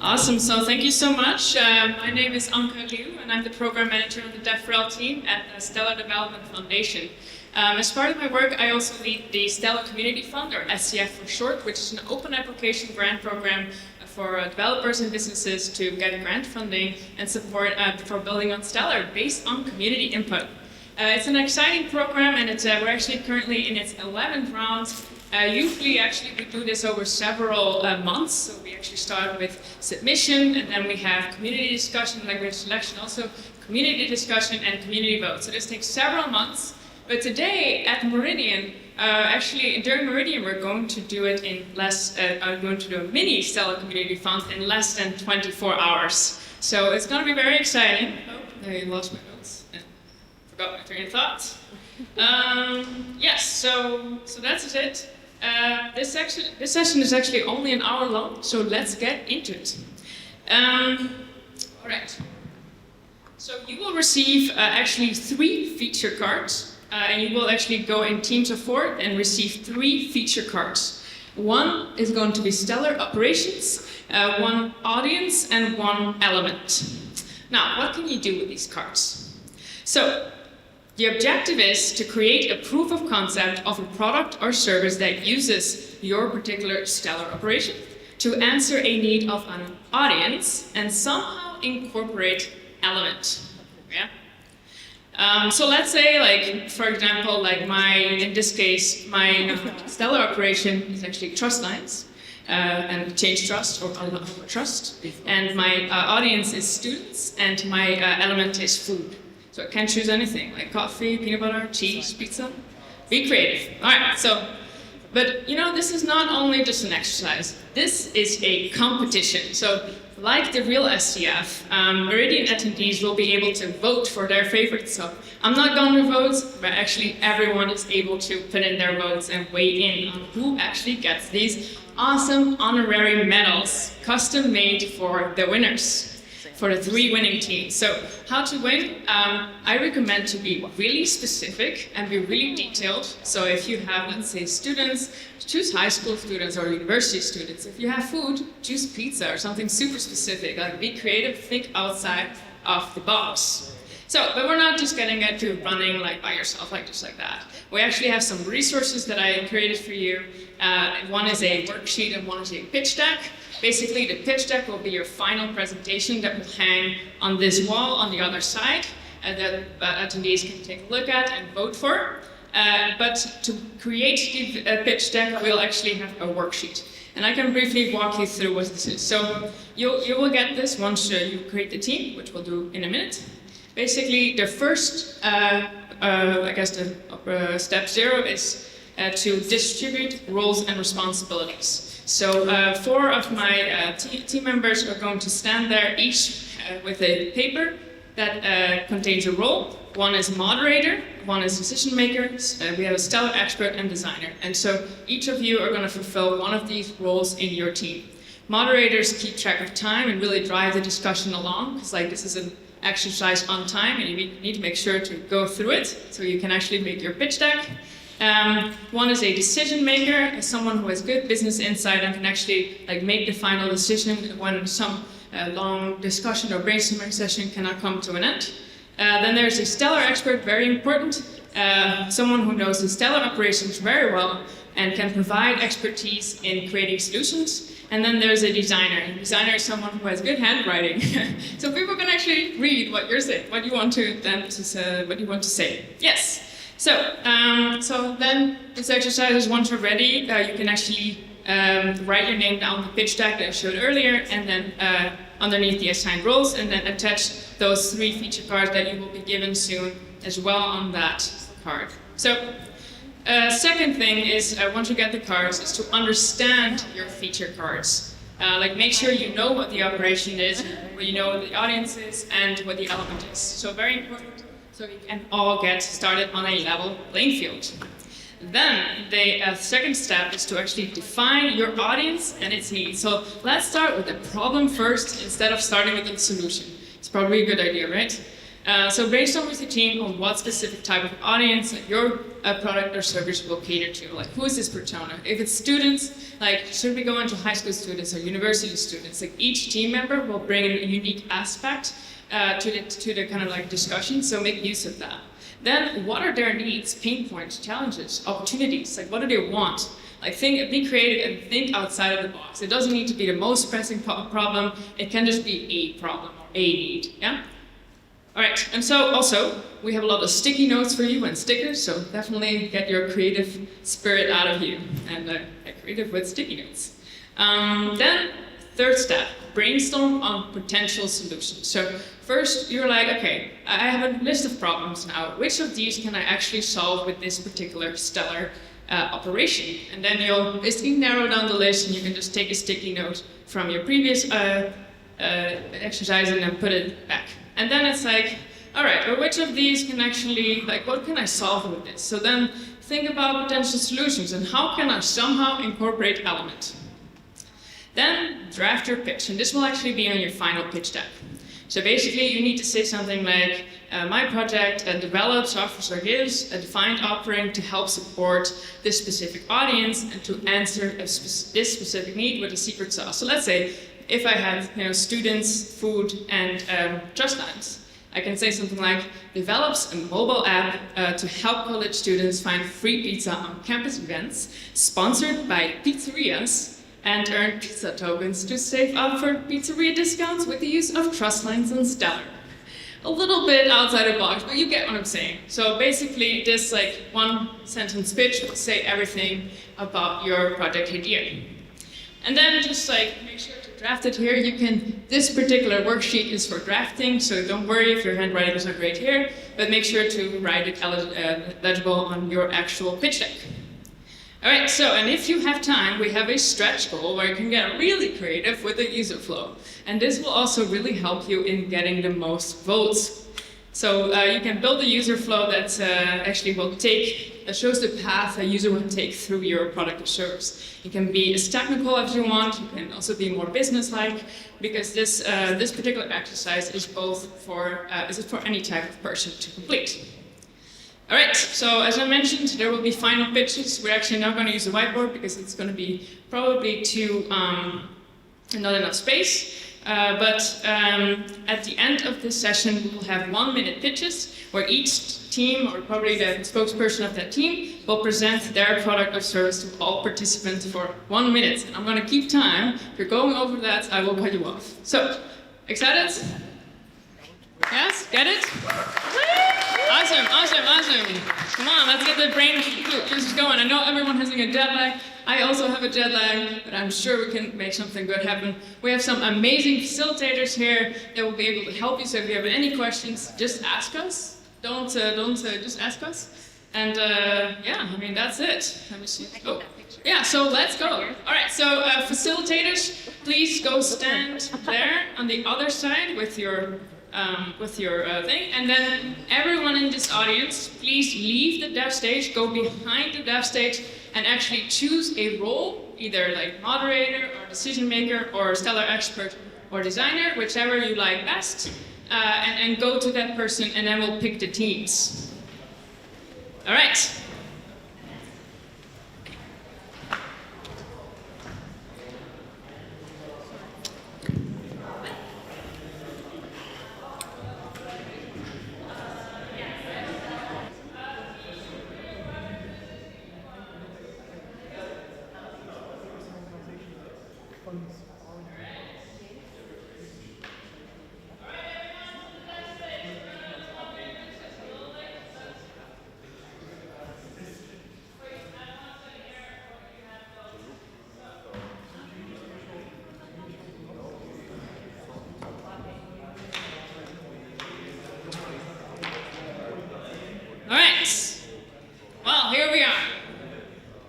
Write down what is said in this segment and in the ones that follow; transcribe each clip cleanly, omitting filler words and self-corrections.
Awesome. So thank you so much. My name is Anke Liu, and I'm the program manager on the DevRel team at the Stellar Development Foundation. As part of my work, I also lead the Stellar Community Fund, or SCF for short, which is an open application grant program for developers and businesses to get grant funding and support for building on Stellar based on community input. It's an exciting program, and we're actually currently in its 11th round. Usually, we do this over several months. So we actually start with submission, and then we have community discussion, language selection, also community discussion and community vote. So this takes several months. But today at Meridian, during Meridian, we're going to do it in I'm going to do a mini Stellar Community Fund in less than 24 hours. So it's going to be very exciting. Oh, I lost my notes. Forgot my train of thought. Yes, so that's it. This session is actually only an hour long, so let's get into it. All right. So you will receive actually 3 feature cards, and you will actually go in teams of 4 and receive 3 feature cards. One is going to be Stellar Operations, 1 Audience, and 1 Element. Now, what can you do with these cards? So, the objective is to create a proof of concept of a product or service that uses your particular Stellar operation to answer a need of an audience and somehow incorporate element. Yeah. So let's say, for example, in this case, my Stellar operation is actually trust lines and change trust or unlock trust, and my audience is students, and my element is food. So I can choose anything, like coffee, peanut butter, cheese, pizza. Be creative. All right, but this is not only just an exercise. This is a competition. So like the real SCF, Meridian attendees will be able to vote for their favorites. So I'm not going to vote, but actually everyone is able to put in their votes and weigh in on who actually gets these awesome honorary medals, custom made for the winners, for the 3 winning teams. So how to win? I recommend to be really specific and be really detailed. So if you have, let's say, students, choose high school students or university students. If you have food, choose pizza or something super specific. Like, be creative, think outside of the box. So, but we're not just getting into running by yourself, just like that. We actually have some resources that I created for you. One is a worksheet and one is a pitch deck. Basically, the pitch deck will be your final presentation that will hang on this wall on the other side that attendees can take a look at and vote for. But to create the pitch deck, we'll actually have a worksheet. And I can briefly walk you through what this is. So you will get this once you create the team, which we'll do in a minute. Basically, the first, step 0 is to distribute roles and responsibilities. So 4 of my team members are going to stand there, each with a paper that contains a role. One is moderator, one is decision maker, we have a Stellar expert and designer. And so each of you are going to fulfill one of these roles in your team. Moderators keep track of time and really drive the discussion along, because this is an exercise on time and you need to make sure to go through it so you can actually make your pitch deck. One is a decision maker, someone who has good business insight and can actually make the final decision when some long discussion or brainstorming session cannot come to an end. Then there's a Stellar expert, very important, someone who knows the Stellar operations very well and can provide expertise in creating solutions. And then there's a designer. A designer is someone who has good handwriting, so people can actually read what you're saying, what you want to say. Yes. So then this exercise is, once you're ready, you can actually write your name down on the pitch deck that I showed earlier, and then underneath the assigned roles, and then attach those 3 feature cards that you will be given soon as well on that card. So second thing is, once you get the cards, is to understand your feature cards. Make sure you know what the operation is, you know what the audience is, and what the element is. So very important, so we can all get started on a level playing field. Then the second step is to actually define your audience and its needs. So let's start with the problem first instead of starting with the solution. It's probably a good idea, right? So brainstorm with your team on what specific type of audience that your product or service will cater to. Like, who is this persona? If it's students, like, should we go into high school students or university students? Like, each team member will bring a unique aspect to the kind of like discussion, so make use of that. Then, what are their needs, pain points, challenges, opportunities? Like, what do they want? Like, be creative and think outside of the box. It doesn't need to be the most pressing problem. It can just be a problem or a need, yeah? All right, and so also, we have a lot of sticky notes for you and stickers, so definitely get your creative spirit out of you and get creative with sticky notes. Then, third step, brainstorm on potential solutions. So first, you're like, okay, I have a list of problems now. Which of these can I actually solve with this particular stellar operation? And then you'll basically narrow down the list, and you can just take a sticky note from your previous exercise and then put it back. And then it's like, all right, well, which of these can actually, like, what can I solve with this? So then think about potential solutions and how can I somehow incorporate element. Then draft your pitch, and this will actually be on your final pitch deck. So basically, you need to say something like, my project develops, offers, or gives a defined offering to help support this specific audience and to answer this specific need with a secret sauce. So let's say, if I have students, food, and trust lines, I can say something like, develops a mobile app to help college students find free pizza on campus events, sponsored by pizzerias, and earn pizza tokens to save up for pizzeria discounts with the use of trust lines and Stellar. A little bit outside the box, but you get what I'm saying. So basically, this like one sentence pitch will say everything about your project idea. And then just like make sure to draft it here. This particular worksheet is for drafting, so don't worry if your handwriting is not great here, but make sure to write it legible on your actual pitch deck. All right, so, and if you have time, we have a stretch goal where you can get really creative with the user flow. And this will also really help you in getting the most votes. So you can build a user flow that actually that shows the path a user will take through your product or service. It can be as technical as you want, it can also be more business-like, because this particular exercise is for any type of person to complete. All right, so as I mentioned, there will be final pitches. We're actually not going to use a whiteboard because it's going to be probably not enough space. But at the end of this session, we will have 1-minute pitches where each team, or probably the spokesperson of that team, will present their product or service to all participants for 1 minute. And I'm going to keep time. If you're going over that, I will cut you off. So, excited? Yes? Get it? Awesome. Come on, let's get the brain juices going. I know everyone has a jet lag. I also have a jet lag, but I'm sure we can make something good happen. We have some amazing facilitators here that will be able to help you. So if you have any questions, just ask us. Don't just ask us. And yeah, I mean, that's it. Let me see. Oh, yeah, so let's go. All right, so facilitators, please go stand there on the other side with your thing, and then everyone in this audience, please leave the dev stage, go behind the dev stage, and actually choose a role, either like moderator or decision maker or stellar expert or designer, whichever you like best, and go to that person, and then we'll pick the teams. All right.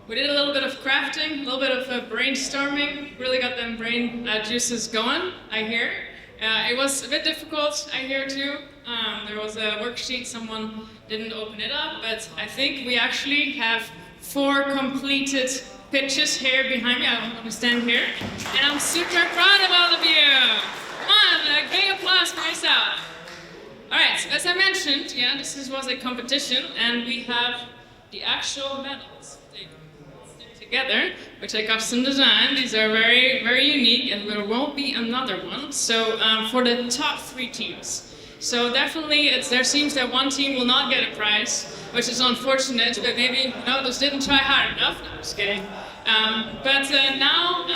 We did a little bit of crafting, a little bit of brainstorming, really got them brain juices going, I hear. It was a bit difficult, I hear too. There was a worksheet, someone didn't open it up, but I think we actually have 4 completed pitches here behind me. I'm going to stand here, and I'm super proud of all of you. Come on, big applause for yourself. All right, so as I mentioned, yeah, was a competition, and we have the actual medals. They stick together, which I custom designed. These are very, very unique, and there won't be another one. So for the top 3 teams. So definitely, there seems that one team will not get a prize, which is unfortunate, but maybe just didn't try hard enough. No, I'm just kidding. But now,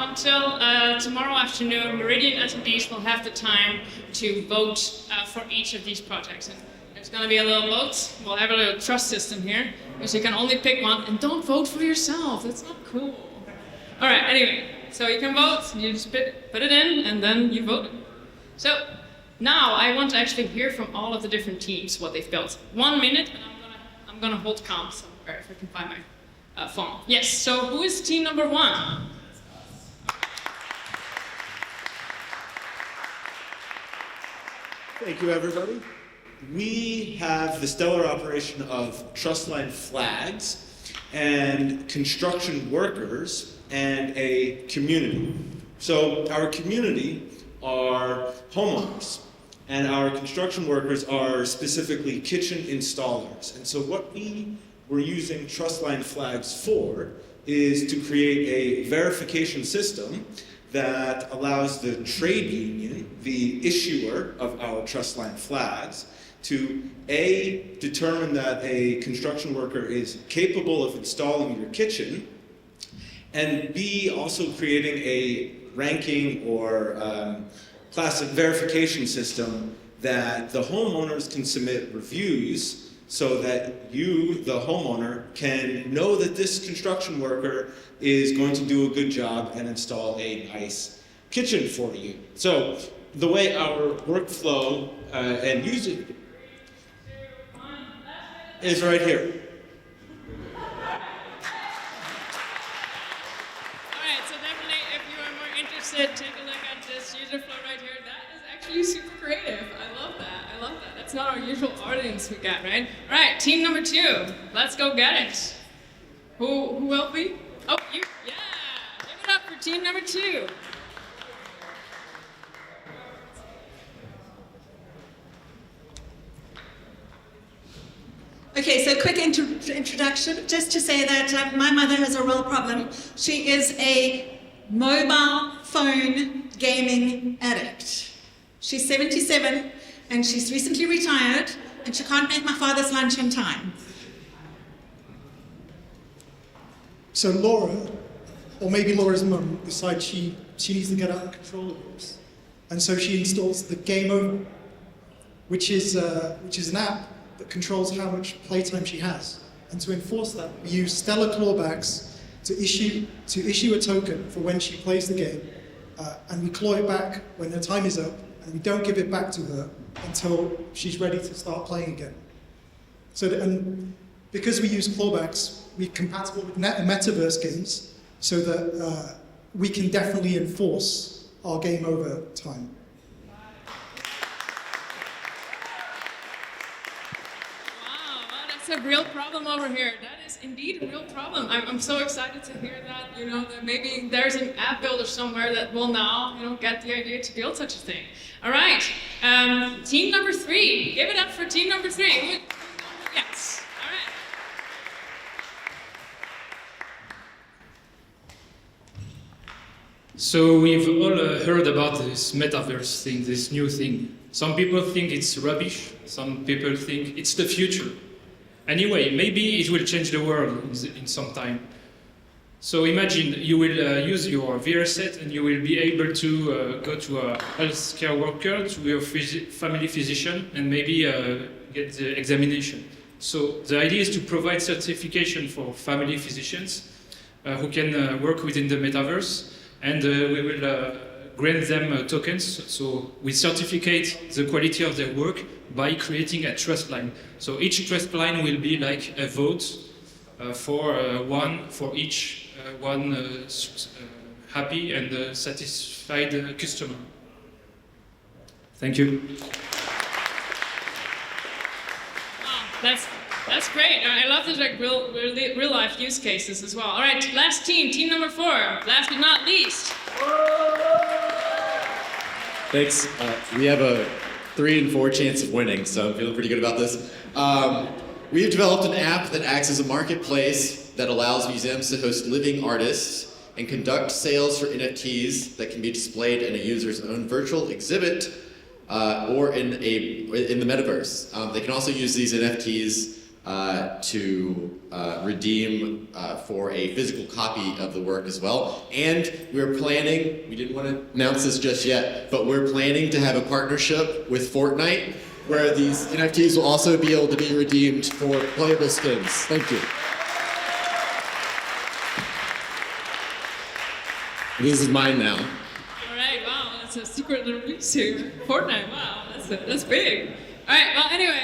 until tomorrow afternoon, Meridian attendees will have the time to vote for each of these projects. And there's going to be a little vote. We'll have a little trust system here, because you can only pick one, and don't vote for yourself. That's not cool. All right, anyway, so you can vote, you just put it in, and then you vote. So now I want to actually hear from all of the different teams what they've built. 1 minute, and I'm gonna hold count somewhere if I can find my phone. Yes. So who is team number 1? Thank you, everybody. We have the stellar operation of Trustline flags and construction workers and a community. So our community are homeowners, and our construction workers are specifically kitchen installers. And so what we were using Trustline flags for is to create a verification system that allows the trade union, the issuer of our Trustline flags, to A, determine that a construction worker is capable of installing your kitchen, and B, also creating a ranking or classic verification system that the homeowners can submit reviews so that you, the homeowner, can know that this construction worker is going to do a good job and install a nice kitchen for you. So the way our workflow and usage is right here. Take a look at this user flow right here. That is actually super creative. I love that. I love that. That's not our usual audience we got, right? All right, team number 2. Let's go get it. Who will be? Oh, you. Yeah. Give it up for team number 2. Okay, so quick introduction. Just to say that my mother has a real problem. She is a mobile phone gaming addict. She's 77 and she's recently retired and she can't make my father's lunch on time. So Laura, or maybe Laura's mum, decides she needs to get out controllables. And so she installs the Game Over, which is an app that controls how much playtime she has. And to enforce that, we use Stellar clawbacks to issue a token for when she plays the game, and we claw it back when her time is up, and we don't give it back to her until she's ready to start playing again. And because we use clawbacks, we're compatible with metaverse games, so that we can definitely enforce our game over time. A real problem over here. That is indeed a real problem. I'm so excited to hear that, that maybe there's an app builder somewhere that will now, get the idea to build such a thing. All right, team number 3. Give it up for team number 3. Yes, all right. So we've all heard about this metaverse thing, this new thing. Some people think it's rubbish. Some people think it's the future. Anyway, maybe it will change the world in some time. So imagine you will use your VR set and you will be able to go to a healthcare worker, to your family physician, and maybe get the examination. So the idea is to provide certification for family physicians who can work within the metaverse, and we will grant them tokens, so we certificate the quality of their work by creating a trust line. So each trust line will be like a vote for each happy and satisfied customer. Thank you. Oh, that's great. I love these real life use cases as well. All right, last team number 4. Last but not least. Thanks. We have a 3 in 4 chance of winning, so I'm feeling pretty good about this. We've developed an app that acts as a marketplace that allows museums to host living artists and conduct sales for NFTs that can be displayed in a user's own virtual exhibit or in the metaverse. They can also use these NFTs to redeem for a physical copy of the work as well. And we're planning, we didn't want to announce this just yet, but we're planning to have a partnership with Fortnite where these NFTs will also be able to be redeemed for playable skins. Thank you. This is mine now. All right, wow, that's a secret release here. Fortnite, wow, that's big. All right, well, anyway,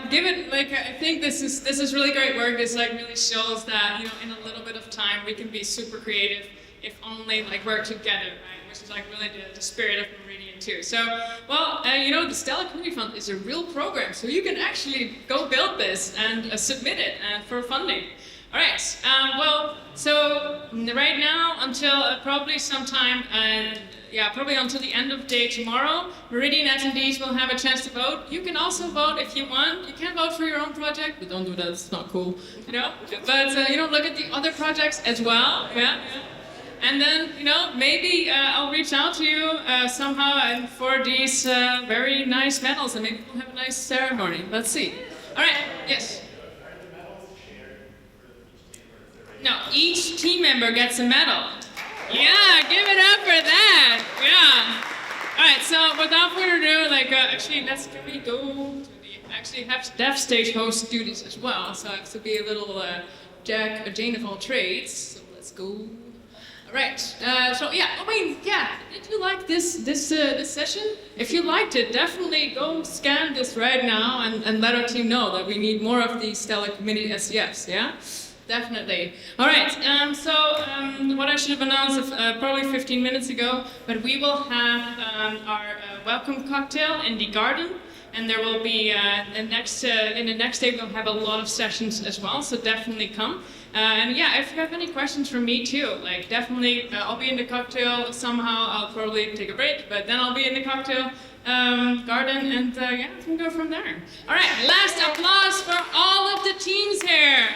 given, like, I think this is really great work. This, like, really shows that, you know, in a little bit of time, we can be super creative if only, like, work together, right? Which is, like, really the spirit of Meridian too. So, well, you know, the Stellar Community Fund is a real program, so you can actually go build this and submit it for funding. All right, well, so right now until probably sometime, probably until the end of day tomorrow, Meridian attendees will have a chance to vote. You can also vote if you want. You can vote for your own project, but don't do that, it's not cool, you know? But, you know, look at the other projects as well, yeah. And then, you know, maybe I'll reach out to you somehow and for these very nice medals, and maybe we'll have a nice ceremony. Let's see. All right, yes? No, each team member gets a medal. Yeah, give it up for that. Yeah. All right, so without further ado, like, actually, can we go to the, actually have Dev Stage host duties as well. So I have to be a little Jane of all trades. So let's go. All right, so yeah, I mean, yeah, did you like this session? If you liked it, definitely go scan this right now and let our team know that we need more of these Stellar Community SCFs, yeah? Definitely. All right, so what I should have announced probably 15 minutes ago, but we will have our welcome cocktail in the garden, and there will be, in the next day we'll have a lot of sessions as well, so definitely come. And yeah, if you have any questions for me too, like definitely, I'll be in the cocktail somehow, I'll probably take a break, but then I'll be in the cocktail garden, and yeah, we can go from there. All right, last applause for all of the teams here.